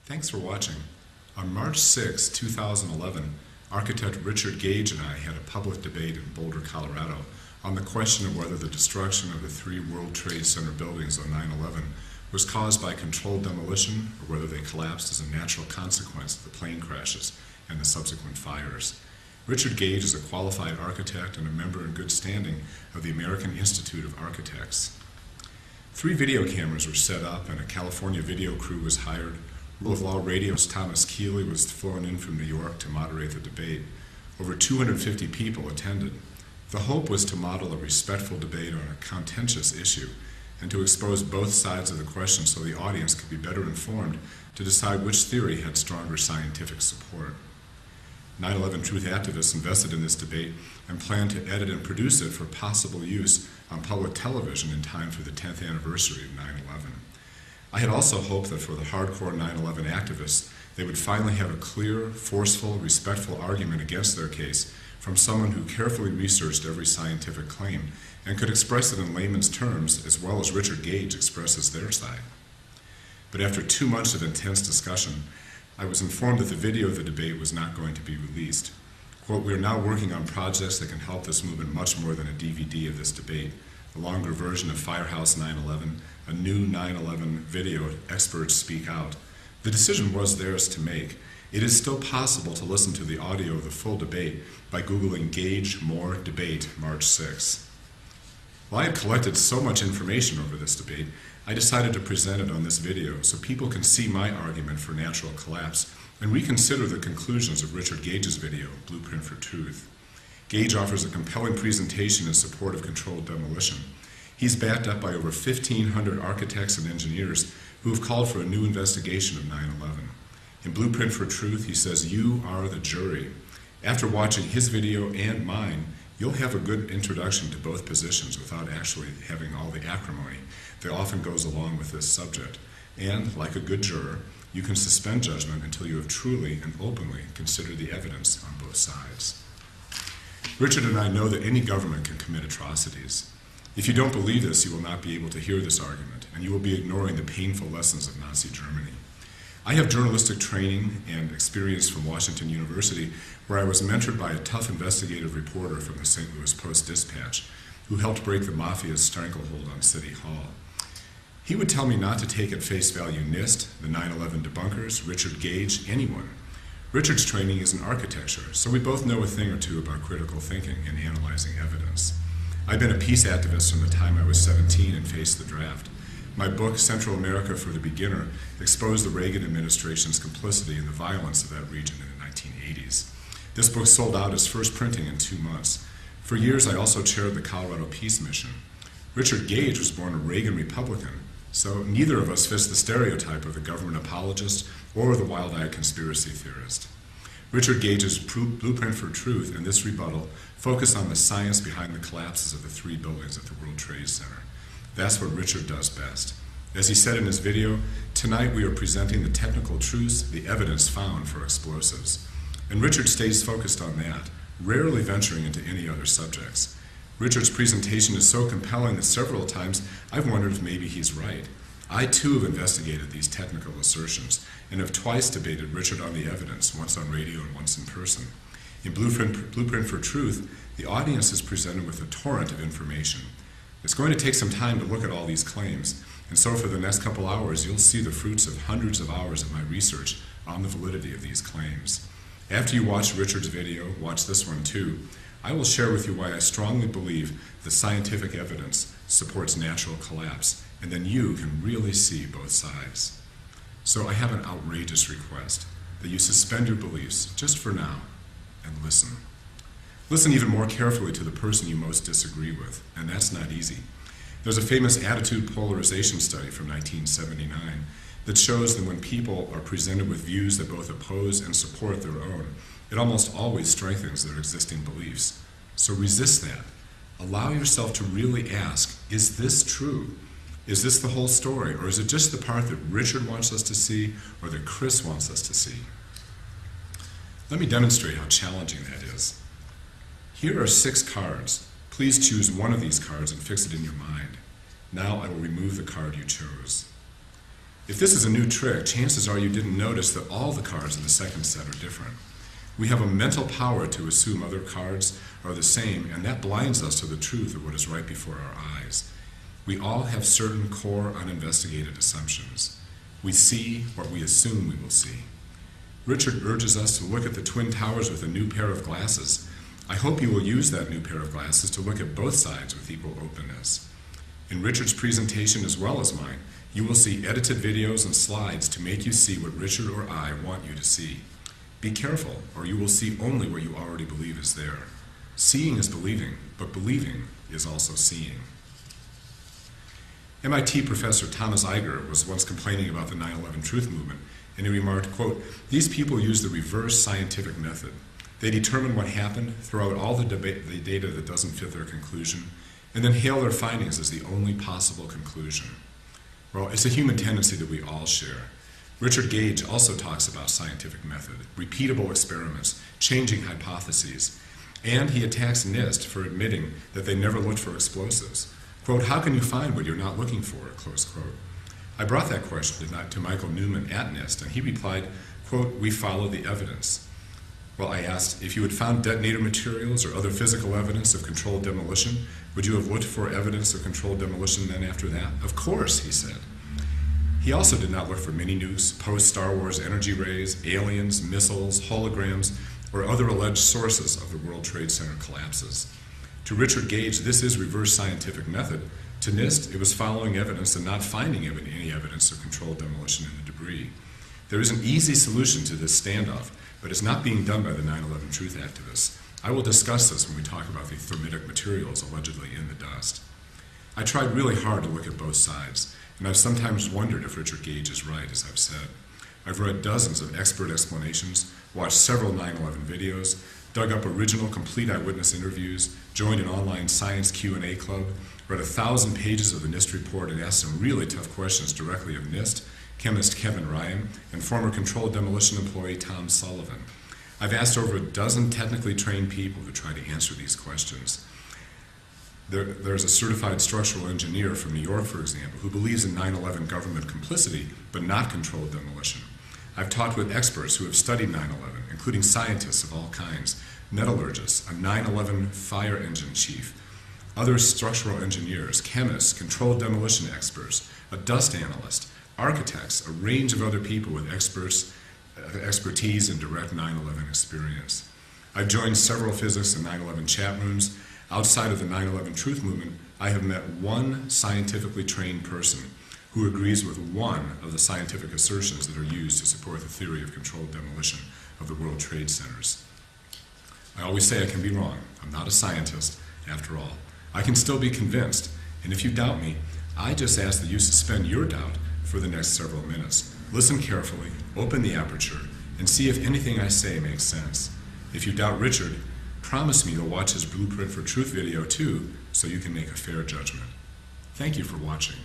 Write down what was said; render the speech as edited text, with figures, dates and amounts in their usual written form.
Thanks for watching. On March 6, 2011, architect Richard Gage and I had a public debate in Boulder, Colorado on the question of whether the destruction of the 3 World Trade Center buildings on 9/11 was caused by controlled demolition or whether they collapsed as a natural consequence of the plane crashes and the subsequent fires. Richard Gage is a qualified architect and a member in good standing of the American Institute of Architects. 3 video cameras were set up and a California video crew was hired. Rule of Law Radio's Thomas Keeley was flown in from New York to moderate the debate. Over 250 people attended. The hope was to model a respectful debate on a contentious issue and to expose both sides of the question so the audience could be better informed to decide which theory had stronger scientific support. 9/11 Truth activists invested in this debate and planned to edit and produce it for possible use on public television in time for the 10th anniversary of 9/11. I had also hoped that for the hardcore 9/11 activists, they would finally have a clear, forceful, respectful argument against their case from someone who carefully researched every scientific claim and could express it in layman's terms as well as Richard Gage expresses their side. But after 2 months of intense discussion, I was informed that the video of the debate was not going to be released. Quote, "We are now working on projects that can help this movement much more than a DVD of this debate. A longer version of Firehouse 9/11, a new 9/11 video, Experts Speak Out." The decision was theirs to make. It is still possible to listen to the audio of the full debate by Googling Gage More Debate March 6. While I had collected so much information over this debate, I decided to present it on this video so people can see my argument for natural collapse and reconsider the conclusions of Richard Gage's video, Blueprint for Truth. Gage offers a compelling presentation in support of controlled demolition. He's backed up by over 1,500 architects and engineers who have called for a new investigation of 9/11. In Blueprint for Truth, he says, "You are the jury." After watching his video and mine, you'll have a good introduction to both positions without actually having all the acrimony that often goes along with this subject. And, like a good juror, you can suspend judgment until you have truly and openly considered the evidence on both sides. Richard and I know that any government can commit atrocities. If you don't believe this, you will not be able to hear this argument, and you will be ignoring the painful lessons of Nazi Germany. I have journalistic training and experience from Washington University, where I was mentored by a tough investigative reporter from the St. Louis Post-Dispatch, who helped break the mafia's stranglehold on City Hall. He would tell me not to take at face value NIST, the 9/11 debunkers, Richard Gage, anyone. Richard's training is in architecture, so we both know a thing or two about critical thinking and analyzing evidence. I've been a peace activist from the time I was 17 and faced the draft. My book, Central America for the Beginner, exposed the Reagan administration's complicity in the violence of that region in the 1980s. This book sold out its first printing in 2 months. For years, I also chaired the Colorado Peace Mission. Richard Gage was born a Reagan Republican, so neither of us fits the stereotype of the government apologist or the wild-eyed conspiracy theorist. Richard Gage's Blueprint for Truth and this rebuttal focus on the science behind the collapses of the 3 buildings at the World Trade Center. That's what Richard does best. As he said in his video, tonight we are presenting the technical truths, the evidence found for explosives. And Richard stays focused on that, rarely venturing into any other subjects. Richard's presentation is so compelling that several times I've wondered if maybe he's right. I too have investigated these technical assertions and have twice debated Richard on the evidence, once on radio and once in person. In Blueprint for Truth, the audience is presented with a torrent of information. It's going to take some time to look at all these claims, and so for the next couple hours, you'll see the fruits of hundreds of hours of my research on the validity of these claims. After you watch Richard's video, watch this one too, I will share with you why I strongly believe the scientific evidence supports natural collapse, and then you can really see both sides. So I have an outrageous request, that you suspend your beliefs, just for now, and listen. Listen even more carefully to the person you most disagree with, and that's not easy. There's a famous attitude polarization study from 1979 that shows that when people are presented with views that both oppose and support their own, it almost always strengthens their existing beliefs. So resist that. Allow yourself to really ask, is this true? Is this the whole story, or is it just the part that Richard wants us to see or that Chris wants us to see? Let me demonstrate how challenging that is. Here are 6 cards. Please choose one of these cards and fix it in your mind. Now I will remove the card you chose. If this is a new trick, chances are you didn't notice that all the cards in the second set are different. We have a mental power to assume other cards are the same, and that blinds us to the truth of what is right before our eyes. We all have certain core uninvestigated assumptions. We see what we assume we will see. Richard urges us to look at the Twin Towers with a new pair of glasses. I hope you will use that new pair of glasses to look at both sides with equal openness. In Richard's presentation as well as mine, you will see edited videos and slides to make you see what Richard or I want you to see. Be careful, or you will see only what you already believe is there. Seeing is believing, but believing is also seeing. MIT professor Thomas Iger was once complaining about the 9/11 truth movement, and he remarked, quote, "These people use the reverse scientific method. They determine what happened, throw out all the data that doesn't fit their conclusion, and then hail their findings as the only possible conclusion." Well, it's a human tendency that we all share. Richard Gage also talks about scientific method, repeatable experiments, changing hypotheses, and he attacks NIST for admitting that they never looked for explosives. Quote, "How can you find what you're not looking for?" Close quote. I brought that question to Michael Newman at NIST, and he replied, quote, "We follow the evidence." Well, I asked, if you had found detonator materials or other physical evidence of controlled demolition, would you have looked for evidence of controlled demolition then after that? Of course, he said. He also did not look for mini-nukes, post-Star Wars energy rays, aliens, missiles, holograms, or other alleged sources of the World Trade Center collapses. To Richard Gage, this is reverse scientific method. To NIST, it was following evidence and not finding any evidence of controlled demolition in the debris. There is an easy solution to this standoff, but it's not being done by the 9/11 truth activists. I will discuss this when we talk about the thermitic materials allegedly in the dust. I tried really hard to look at both sides, and I've sometimes wondered if Richard Gage is right, as I've said. I've read dozens of expert explanations, watched several 9/11 videos, dug up original complete eyewitness interviews, joined an online science Q&A club, read 1,000 pages of the NIST report, and asked some really tough questions directly of NIST, chemist Kevin Ryan, and former controlled demolition employee Tom Sullivan. I've asked over a dozen technically trained people to try to answer these questions. There's a certified structural engineer from New York, for example, who believes in 9/11 government complicity, but not controlled demolition. I've talked with experts who have studied 9/11, including scientists of all kinds, metallurgists, a 9/11 fire engine chief, other structural engineers, chemists, controlled demolition experts, a dust analyst, architects, a range of other people with expertise in direct 9/11 experience. I've joined several physics and 9/11 chat rooms. Outside of the 9/11 truth movement, I have met one scientifically trained person who agrees with one of the scientific assertions that are used to support the theory of controlled demolition of the World Trade Centers. I always say I can be wrong. I'm not a scientist, after all. I can still be convinced, and if you doubt me, I just ask that you suspend your doubt for the next several minutes. Listen carefully, open the aperture, and see if anything I say makes sense. If you doubt Richard, promise me you'll watch his Blueprint for Truth video too, so you can make a fair judgment. Thank you for watching.